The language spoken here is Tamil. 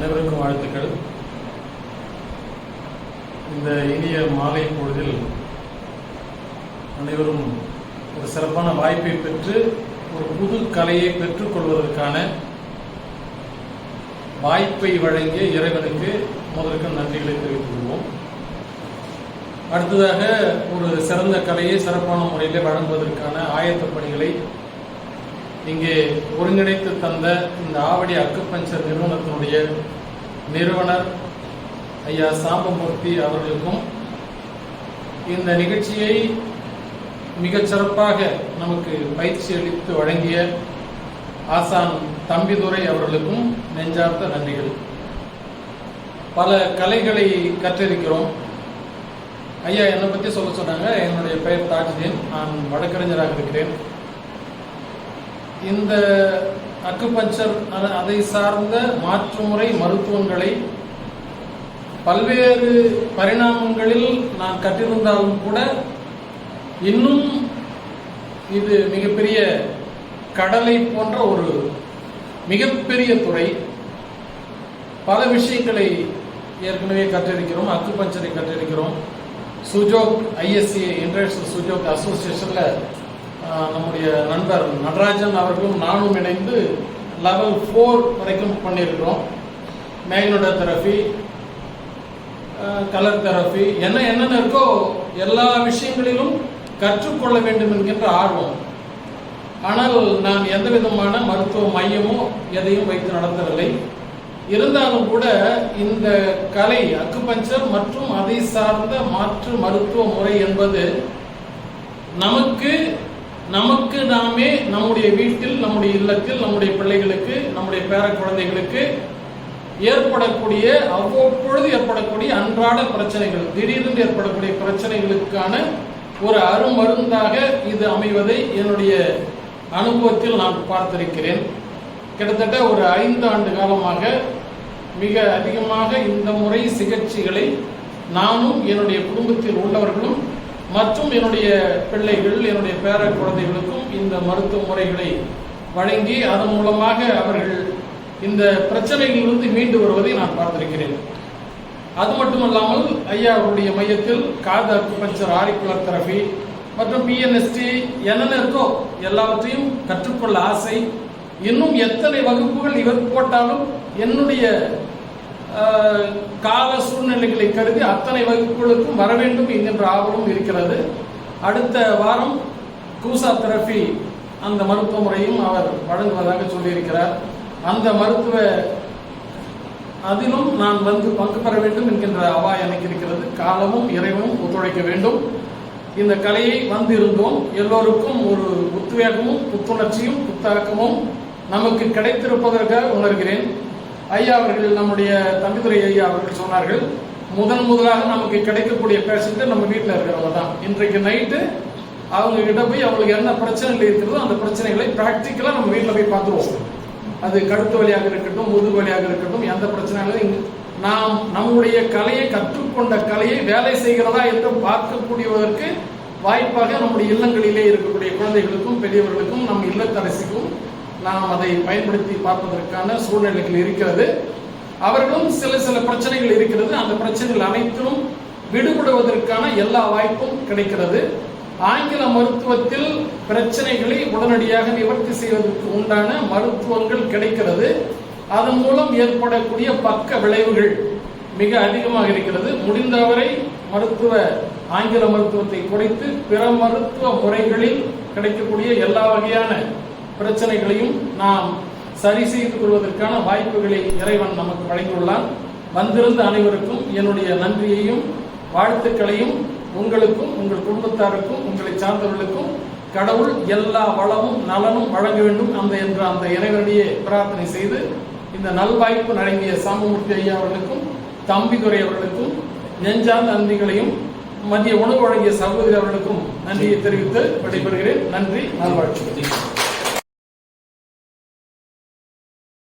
அனைவருக்கும் வாழ்த்துக்கள். இந்த இனிய மாலை பொழுதில் அனைவரும் ஒரு சிறப்பான வாய்ப்பை பெற்று ஒரு புது கலையை பெற்றுக்கொள்வதற்கான வாய்ப்பை வழங்கிய இறைவனுக்கு முதலுக்கு நன்றிகளை தெரிவித்துக் கொள்வோம். அடுத்ததாக ஒரு சிறந்த கலையை சிறப்பான முறையில் வழங்குவதற்கான ஆயத்த பணிகளை இங்கே ஒருங்கிணைத்து தந்த இந்த ஆவடி அக்குபஞ்சர் நிறுவனத்தினுடைய நிறுவனர் ஐயா சாம்பமூர்த்தி அவர்களுக்கும், இந்த நிகழ்ச்சியை மிகச் சிறப்பாக நமக்கு பயிற்சி அளித்து வழங்கிய ஆசான் தம்பிதுரை அவர்களுக்கும் நெஞ்சார்ந்த நன்றிகள். பல கலைகளை கற்றிருக்கிறோம். ஐயா என்னை பற்றி சொல்ல சொன்னாங்க. என்னுடைய பெயர் தாஜுதீன். நான் வழக்கறிஞராக இருக்கிறேன். இந்த அக்குபஞ்சர் அதை சார்ந்த மாற்றுமுறை மருத்துவங்களை பல்வேறு பரிணாமங்களில் நான் கற்றிருந்தாலும் கூட இன்னும் இது மிகப்பெரிய கடலை போன்ற ஒரு மிகப்பெரிய துறை. பல விஷயங்களை ஏற்கனவே கற்றிருக்கிறோம். அக்குபஞ்சரை கற்றிருக்கிறோம். சுஜோக் ISCA இன்டர்நேஷனல் சுஜோக் அசோசியேஷன்ல நம்முடைய நண்பர் நடராஜன் அவர்களும் நானும் இணைந்து லெவல் 4 வரைக்கும் பண்ணியிருக்கிறோம். மேக்னோடோதெரபி, கலர் தெரபி, என்னென்ன இருக்கோ எல்லா விஷயங்களிலும் கற்றுக்கொள்ள வேண்டும் என்கின்ற ஆர்வம். ஆனால் நான் எந்த விதமான மருத்துவ மையமோ எதையும் வைத்து நடத்தவில்லை. இருந்தாலும் கூட இந்த கலை அக்குபஞ்சர் மற்றும் அதை சார்ந்த மாற்று மருத்துவ முறை என்பது நமக்கு நாமே நம்முடைய வீட்டில், நம்முடைய இல்லத்தில், நம்முடைய பிள்ளைகளுக்கு, நம்முடைய பேர குழந்தைகளுக்கு ஏற்படக்கூடிய அவ்வப்பொழுது ஏற்படக்கூடிய அன்றாட பிரச்சனைகள், திடீரென்று ஏற்படக்கூடிய பிரச்சனைகளுக்கான ஒரு அருமருந்தாக இது அமைவதை என்னுடைய அனுபவத்தில் நான் பார்த்திருக்கிறேன். கிட்டத்தட்ட ஒரு 5 ஆண்டு காலமாக மிக அதிகமாக இந்த முறை சிகிச்சைகளை நானும் என்னுடைய குடும்பத்தில் உள்ளவர்களும் மற்றும் என்னுடைய பிள்ளைகள், என்னுடைய பேர குழந்தைகளுக்கும் இந்த மருத்துவ முறைகளை வழங்கி அதன் மூலமாக அவர்கள் இந்த பிரச்சனைகளிலிருந்து மீண்டு வருவதை நான் பார்த்திருக்கிறேன். அது மட்டுமல்லாமல் ஐயா அவருடைய மையத்தில் காது அக்குபஞ்சர், ஆரிக்குலர் தெரபி மற்றும் PNST என்னென்ன இருக்கோ எல்லாவற்றையும் கற்றுக்கொள்ள ஆசை. இன்னும் எத்தனை வகுப்புகள் இவர் போட்டாலும் என்னுடைய கால சூழ்நிலைகளை கருதி அத்தனை வகுப்புகளுக்கும் வர வேண்டும் என்கின்ற ஆவலும் இருக்கிறது. அடுத்த வாரம் கூசா தெரபி அந்த மருத்துவ முறையும் அவர் வழங்குவதாக சொல்லியிருக்கிறார். அந்த மருத்துவ அதிலும் நான் வந்து பங்கு பெற வேண்டும் என்கின்ற அவா எனக்கு இருக்கிறது. காலமும் இறைவனும் ஒத்துழைக்க வேண்டும். இந்த கலையை வந்து இருந்தோம். எல்லோருக்கும் ஒரு உத்வேகமும் புத்துணர்ச்சியும் புத்தாக்கமும் நமக்கு கிடைத்திருப்பதற்காக உணர்கிறேன். ஐயா அவர்கள், நம்முடைய தம்பிதுரை ஐயா அவர்கள் சொன்னார்கள், முதலாக நமக்கு கிடைக்கக்கூடிய பேஷண்ட் நம்ம வீட்டில் இருக்கிறவங்க தான். இன்றைக்கு நைட்டு அவங்க கிட்ட போய் அவங்களுக்கு என்ன பிரச்சனைகள் இருக்கிறதோ அந்த பிரச்சனைகளை பிராக்டிக்கலாக நம்ம வீட்டில் போய் பார்த்துருவோம். அது கழுத்து வழியாக இருக்கட்டும், முதுகு வழியாக இருக்கட்டும், எந்த பிரச்சனைகளும் நாம் நம்முடைய கலையை, கற்றுக்கொண்ட கலையை வேலை செய்கிறதா என்று பார்க்கக்கூடியதற்கு வாய்ப்பாக நம்முடைய இல்லங்களிலே இருக்கக்கூடிய குழந்தைகளுக்கும் பெரியவர்களுக்கும் நம் இல்லத்தரசிக்கும் நாம் அதை பயன்படுத்தி பார்ப்பதற்கான சூழ்நிலைகள் இருக்கிறது. அவர்களும் சில பிரச்சனைகள் இருக்கிறது. அந்த பிரச்சனைகள் அனைத்திலும் விடுபடுவதற்கான எல்லா வாய்ப்பும் கிடைக்கிறது. ஆங்கில மருத்துவத்தில் பிரச்சனைகளை உடனடியாக நிவர்த்தி செய்வதற்கு உண்டான மருத்துவங்கள் கிடைக்கிறது. அதன் மூலம் ஏற்படக்கூடிய பக்க விளைவுகள் மிக அதிகமாக இருக்கிறது. முடிந்தவரை ஆங்கில மருத்துவத்தை குறைத்து பிற மருத்துவ முறைகளில் கிடைக்கக்கூடிய எல்லா வகையான பிரச்சனைகளையும் நாம் சரி செய்து கொள்வதற்கான வாய்ப்புகளை இறைவன் நமக்கு வழங்கியுள்ளான். வந்திருந்த அனைவருக்கும் என்னுடைய நன்றியையும் வாழ்த்துக்களையும், உங்களுக்கும் உங்கள் குடும்பத்தாருக்கும் உங்களை சார்ந்தவர்களுக்கும் கடவுள் எல்லா வளமும் நலனும் வழங்க வேண்டும் என்ற அந்த இறைவனுடைய பிரார்த்தனை செய்து இந்த நல்வாய்ப்பு வழங்கிய சாம்பமூர்த்தி ஐயா அவர்களுக்கும் தம்பிதுரை அவர்களுக்கும் நெஞ்சார்ந்த நன்றிகளையும், மதிய உணவு வழங்கிய சகோதரி அவர்களுக்கும் நன்றியை தெரிவித்து விடைபெறுகிறேன். நன்றி, நல்வாழ்த்து.